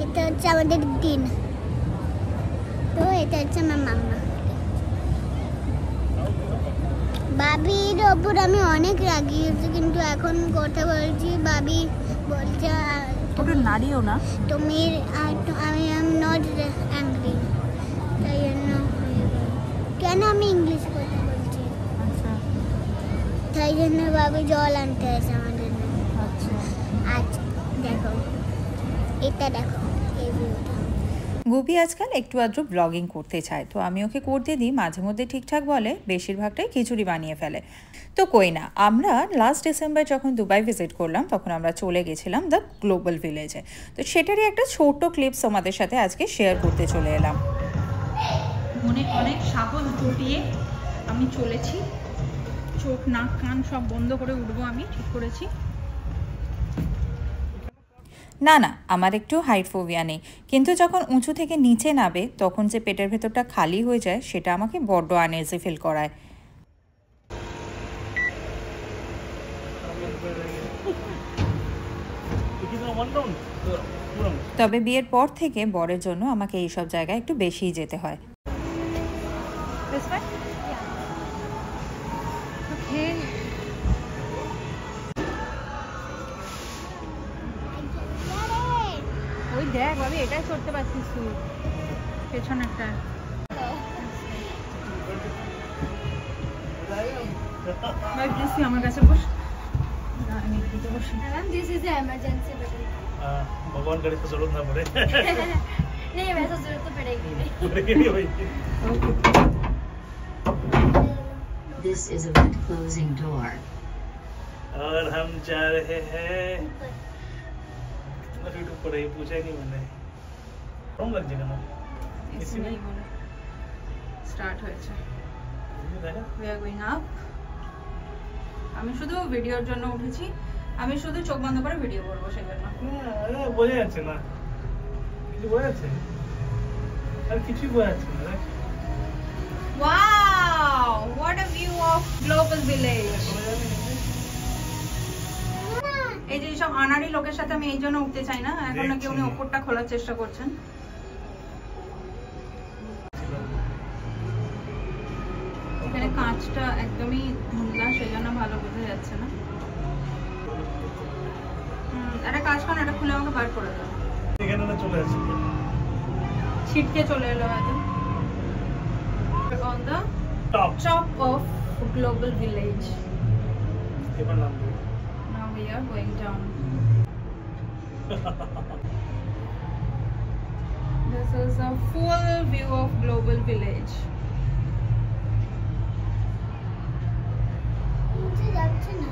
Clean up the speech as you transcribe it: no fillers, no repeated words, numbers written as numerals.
এটা হচ্ছে আমাদের দিন। তো এটা হচ্ছে আমার মাম্মা। বাবির ওপর আমি অনেক রাগি হয়েছি, কিন্তু এখন কথা বলছি বাবি বলছে ওটা নাড়িও না তুমি, আমি এম নট অ্যাংরি, তাই জন্য কেন আমি ইংলিশ কথা বলছি, আচ্ছা তাই জন্য বাবি জল আনতে আসে আমাদের জন্য। আচ্ছা আজ দেখো, এটা দেখো এই ভিউটা। গুপি আজকাল একটু আধটু ব্লগিং করতে চায়, তো আমি ওকে করতে দিই। মাঝে মধ্যে ঠিকঠাক বলে, বেশিরভাগটাই খিচুড়ি বানিয়ে ফেলে। তো কই না, আমরা লাস্ট ডিসেম্বর যখন দুবাই ভিজিট করলাম তখন আমরা চলে গেছিলাম দ্য গ্লোবাল ভিলেজে। তো সেটারই একটা ছোট্ট ক্লিপস আমাদের সাথে আজকে শেয়ার করতে চলে এলাম। মনে অনেক সাহস জুটিয়ে আমি চলেছি, চোখ নাক কান সব বন্ধ করে উঠবো, আমি ঠিক করেছি। না না, আমার একটু হাইট ফোবিয়া নেই, কিন্তু যখন উঁচু থেকে নিচে নামে তখন যে পেটের ভেতরটা খালি হয়ে যায় সেটা আমাকে বড্ড আনইজি ফিল করায়। তবে বিয়ের পর থেকে বরের জন্য আমাকে এইসব জায়গায় একটু বেশিই যেতে হয়। ওই দেখ ভাবি, এটাই করতে পারছিস তুই, পেছনেরটা। ভাই প্লিজ তুই আমার কাছে বস, আমি একটু বসি। This is emergency button. भगवान करे तो जरूरत ना पड़े। नहीं, वैसा जरूरत तो पड़ेगी नहीं। This is a red closing door. और हम जा रहे हैं यूट्यूब पर, ही पूछा ही नहीं मैंने। कम लग जाएगा ना इसमें স্টার্ট হয়েছে। We are going up. আমি শুধু ভিডিওর জন্য উঠেছি, আমি শুধু চোখ বন্ধ করে ভিডিও করবো সেই জন্য। বোঝা যাচ্ছে না কিছু, বোঝা যাচ্ছে আর কিছুই বোঝা যাচ্ছে না। Wow, what a view of global village. এই যে সব আনাড়ি লোকের সাথে আমি এই জন্য উঠতে চাই না, এখন নাকি উনি ওপরটা খোলার চেষ্টা করছেন। এখানে কাঁচটা একদমই ধুন্দলা, সেই জন্য ভালো বোঝা যাচ্ছে না। একটা কাজ করুন, এটা খুলে আমাকে বার করে দাও। এখানে না চলে আসছে, ছিটকে চলে এলো হয়তো। On the top of global village. এবার নাম বল। Now we are going down. This is a full view of global village. যাচ্ছে না।